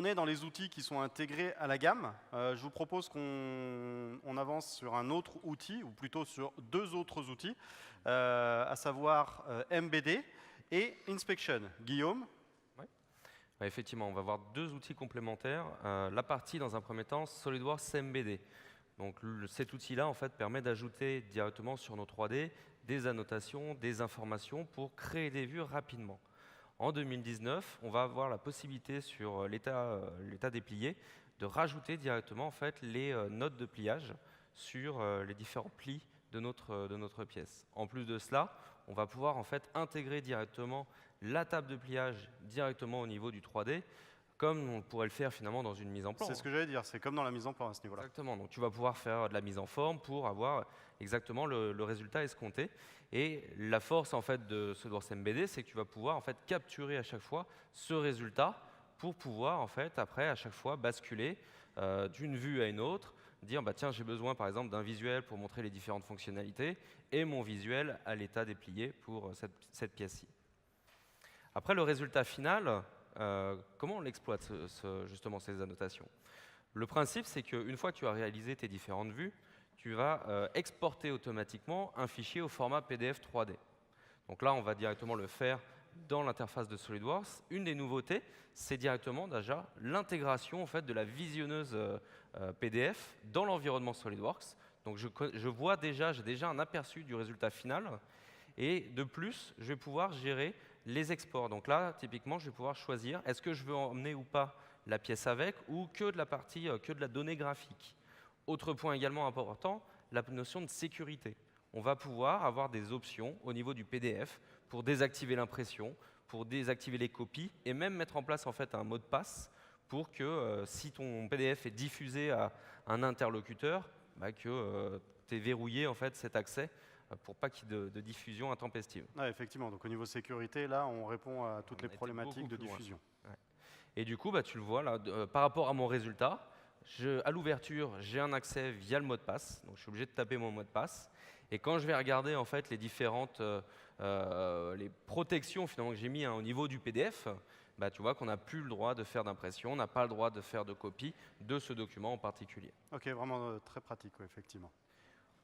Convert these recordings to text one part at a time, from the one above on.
on est dans les outils qui sont intégrés à la gamme. Je vous propose qu'on avance sur un autre outil, ou plutôt sur deux autres outils, à savoir MBD et Inspection. Guillaume? Ouais. Effectivement, on va voir deux outils complémentaires. La partie, dans un premier temps, SolidWorks MBD. Donc, cet outil-là, en fait, permet d'ajouter directement sur nos 3D des annotations, des informations pour créer des vues rapidement. En 2019, on va avoir la possibilité sur l'état déplié de rajouter directement en fait, les notes de pliage sur les différents plis de notre pièce. En plus de cela, on va pouvoir en fait, intégrer directement la table de pliage directement au niveau du 3D, comme on pourrait le faire finalement dans une mise en plan. C'est ce que j'allais dire, c'est comme dans la mise en plan à ce niveau-là. Exactement, donc tu vas pouvoir faire de la mise en forme pour avoir exactement le résultat escompté. Et la force en fait, de SolidWorks MBD, c'est que tu vas pouvoir en fait, capturer à chaque fois ce résultat pour pouvoir en fait, après à chaque fois basculer d'une vue à une autre, dire bah, tiens j'ai besoin par exemple d'un visuel pour montrer les différentes fonctionnalités et mon visuel à l'état déplié pour cette pièce-ci. Après le résultat final, comment on l'exploite justement ces annotations? Le principe, c'est qu'une fois que tu as réalisé tes différentes vues, tu vas exporter automatiquement un fichier au format PDF 3D. Donc là, on va directement le faire dans l'interface de SolidWorks. Une des nouveautés, c'est directement déjà l'intégration en fait, de la visionneuse PDF dans l'environnement SolidWorks. Donc je vois déjà, j'ai déjà un aperçu du résultat final. Et de plus, je vais pouvoir gérer les exports. Donc là, typiquement, je vais pouvoir choisir est-ce que je veux emmener ou pas la pièce avec ou que de la partie, que de la donnée graphique. Autre point également important, la notion de sécurité. On va pouvoir avoir des options au niveau du PDF pour désactiver l'impression, pour désactiver les copies et même mettre en place en fait un mot de passe pour que si ton PDF est diffusé à un interlocuteur, bah, que tu aies verrouillé en fait, cet accès pour pas qu'il y ait de diffusion intempestive. Ouais, effectivement, donc au niveau sécurité, là, on répond à toutes les problématiques de diffusion. Ouais. Et du coup, bah, tu le vois, là, par rapport à mon résultat, à l'ouverture, j'ai un accès via le mot de passe, donc je suis obligé de taper mon mot de passe. Et quand je vais regarder en fait, les différentes les protections finalement, que j'ai mis au niveau du PDF, bah, tu vois qu'on n'a plus le droit de faire d'impression, on n'a pas le droit de faire de copie de ce document en particulier. Ok, vraiment très pratique, ouais, effectivement.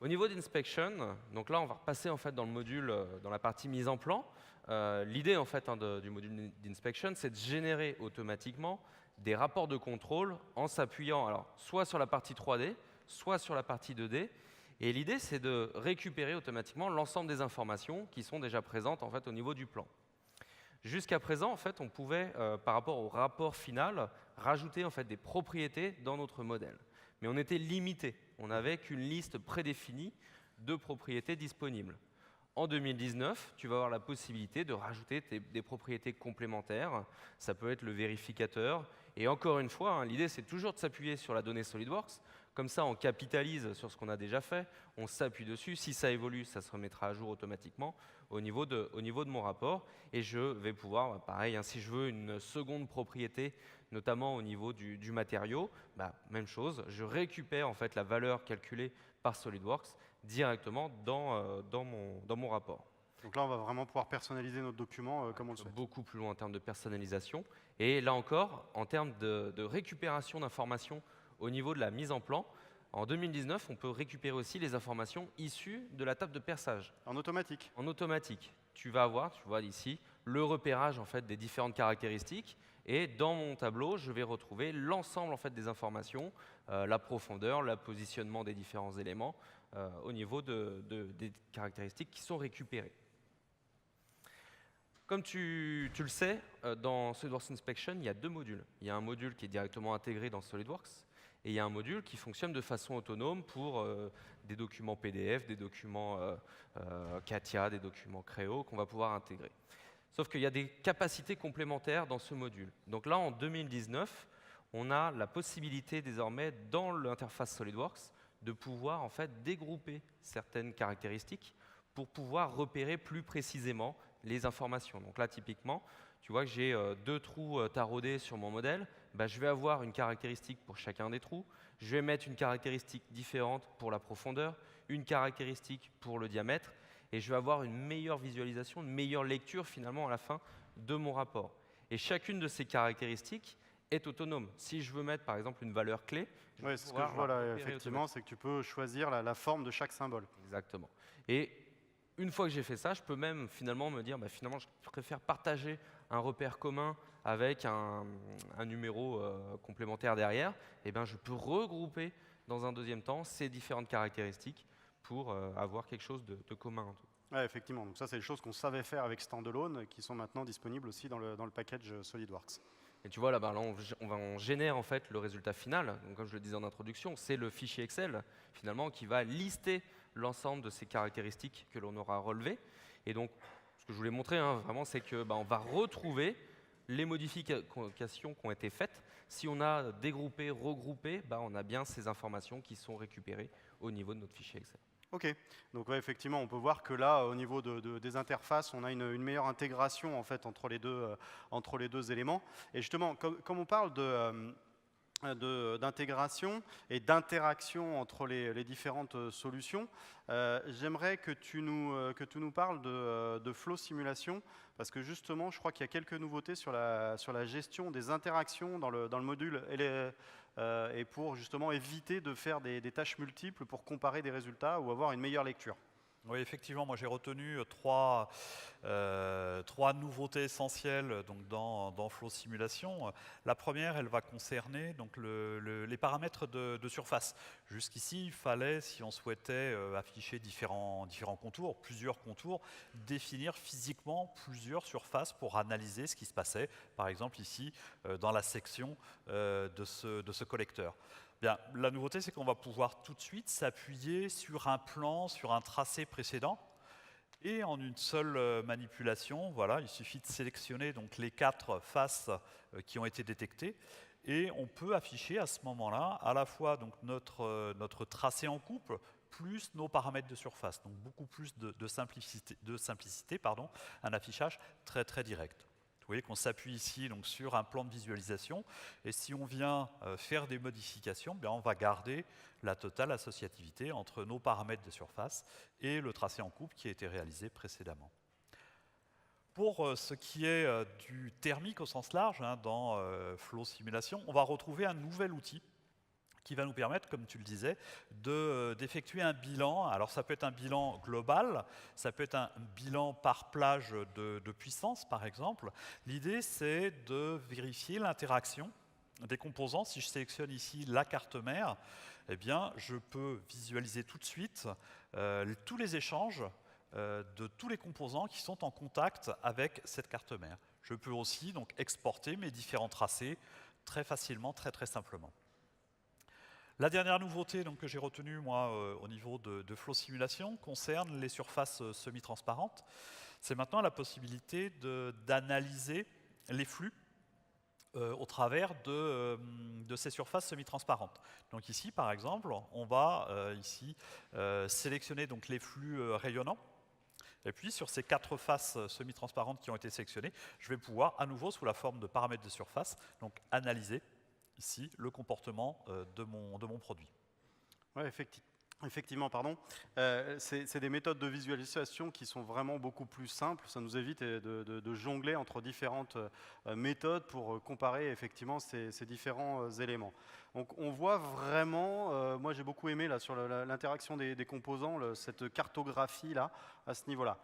Au niveau d'Inspection, donc là on va repasser en fait dans le module, dans la partie mise en plan. L'idée en fait du module d'Inspection, c'est de générer automatiquement des rapports de contrôle en s'appuyant alors soit sur la partie 3D, soit sur la partie 2D. Et l'idée c'est de récupérer automatiquement l'ensemble des informations qui sont déjà présentes en fait au niveau du plan. Jusqu'à présent, en fait, on pouvait, par rapport au rapport final, rajouter en fait, des propriétés dans notre modèle. Mais on était limité. On n'avait qu'une liste prédéfinie de propriétés disponibles. En 2019, tu vas avoir la possibilité de rajouter des propriétés complémentaires. Ça peut être le vérificateur. Et encore une fois, l'idée, c'est toujours de s'appuyer sur la donnée SolidWorks. Comme ça, on capitalise sur ce qu'on a déjà fait, on s'appuie dessus. Si ça évolue, ça se remettra à jour automatiquement au niveau de mon rapport. Et je vais pouvoir, pareil, si je veux une seconde propriété, notamment au niveau du matériau, bah, même chose, je récupère en fait la valeur calculée par SolidWorks directement dans mon rapport. Donc là, on va vraiment pouvoir personnaliser notre document comme on le souhaite. Beaucoup plus loin en termes de personnalisation. Et là encore, en termes de récupération d'informations au niveau de la mise en plan, en 2019, on peut récupérer aussi les informations issues de la table de perçage. En automatique? En automatique. Tu vas avoir, tu vois ici, le repérage en fait, des différentes caractéristiques. Et dans mon tableau, je vais retrouver l'ensemble en fait, des informations, la profondeur, le positionnement des différents éléments au niveau des caractéristiques qui sont récupérées. Comme tu le sais, dans SolidWorks Inspection, il y a deux modules. Il y a un module qui est directement intégré dans SolidWorks et il y a un module qui fonctionne de façon autonome pour des documents PDF, des documents CATIA, des documents Creo qu'on va pouvoir intégrer. Sauf qu'il y a des capacités complémentaires dans ce module. Donc là, en 2019, on a la possibilité désormais, dans l'interface SolidWorks, de pouvoir en fait dégrouper certaines caractéristiques pour pouvoir repérer plus précisément les informations. Donc là, typiquement, tu vois que j'ai deux trous taraudés sur mon modèle. Bah, je vais avoir une caractéristique pour chacun des trous. Je vais mettre une caractéristique différente pour la profondeur, une caractéristique pour le diamètre, et je vais avoir une meilleure visualisation, une meilleure lecture finalement à la fin de mon rapport. Et chacune de ces caractéristiques est autonome. Si je veux mettre par exemple une valeur clé, je vais Ouais, c'est ce que pouvoir je vois la là, repérer effectivement, c'est que tu peux choisir la forme de chaque symbole. Exactement. Et une fois que j'ai fait ça, je peux même finalement me dire, finalement, je préfère partager un repère commun avec un numéro complémentaire derrière. Et bien, je peux regrouper dans un deuxième temps ces différentes caractéristiques pour avoir quelque chose de commun en tout. Ouais, effectivement. Donc ça, c'est des choses qu'on savait faire avec Standalone, qui sont maintenant disponibles aussi dans le package SolidWorks. Et tu vois, là, on génère en fait le résultat final. Donc, comme je le disais en introduction, c'est le fichier Excel finalement qui va lister l'ensemble de ces caractéristiques que l'on aura relevées. Et donc, ce que je voulais montrer, vraiment, c'est que on va retrouver les modifications qui ont été faites. Si on a dégroupé, regroupé, on a bien ces informations qui sont récupérées au niveau de notre fichier Excel. Ok, donc ouais, effectivement, on peut voir que là, au niveau des interfaces, on a une meilleure intégration en fait entre les deux éléments. Et justement, comme on parle d'intégration et d'interaction entre les différentes solutions, j'aimerais que tu nous parles de flow simulation, parce que justement, je crois qu'il y a quelques nouveautés sur la gestion des interactions dans le module et pour justement éviter de faire des tâches multiples pour comparer des résultats ou avoir une meilleure lecture. Oui, effectivement, moi j'ai retenu trois nouveautés essentielles donc, dans Flow Simulation. La première, elle va concerner donc, les paramètres de surface. Jusqu'ici, il fallait, si on souhaitait afficher différents contours, plusieurs contours, définir physiquement plusieurs surfaces pour analyser ce qui se passait, par exemple ici, dans la section de ce collecteur. Bien, la nouveauté, c'est qu'on va pouvoir tout de suite s'appuyer sur un plan, sur un tracé précédent, et en une seule manipulation, voilà, il suffit de sélectionner donc, les 4 faces qui ont été détectées, et on peut afficher à ce moment-là à la fois donc, notre tracé en couple, plus nos paramètres de surface, donc beaucoup plus de simplicité, un affichage très très direct. Vous voyez qu'on s'appuie ici donc, sur un plan de visualisation, et si on vient faire des modifications, on va garder la totale associativité entre nos paramètres de surface et le tracé en couple qui a été réalisé précédemment. Pour ce qui est du thermique au sens large, dans Flow Simulation, on va retrouver un nouvel outil qui va nous permettre, comme tu le disais, d'effectuer un bilan. Alors ça peut être un bilan global, ça peut être un bilan par plage de puissance, par exemple. L'idée, c'est de vérifier l'interaction des composants. Si je sélectionne ici la carte mère, eh bien, je peux visualiser tout de suite tous les échanges de tous les composants qui sont en contact avec cette carte mère. Je peux aussi donc, exporter mes différents tracés très facilement, très très simplement. La dernière nouveauté donc, que j'ai retenue moi, au niveau de Flow Simulation concerne les surfaces semi-transparentes. C'est maintenant la possibilité d'analyser les flux au travers de ces surfaces semi-transparentes. Donc ici, par exemple, on va sélectionner donc, les flux rayonnants. Et puis, sur ces 4 faces semi-transparentes qui ont été sélectionnées, je vais pouvoir, à nouveau, sous la forme de paramètres de surface, donc, analyser ici le comportement de mon produit. Oui, effectivement, pardon. C'est des méthodes de visualisation qui sont vraiment beaucoup plus simples. Ça nous évite de jongler entre différentes méthodes pour comparer effectivement ces différents éléments. Donc on voit vraiment, moi j'ai beaucoup aimé là, sur l'interaction des composants, cette cartographie là, à ce niveau-là.